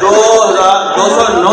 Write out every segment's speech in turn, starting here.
2209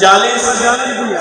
40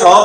100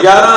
11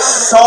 100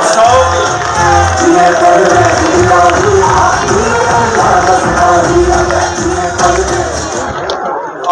100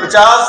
50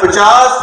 50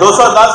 $210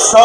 100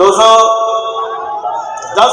210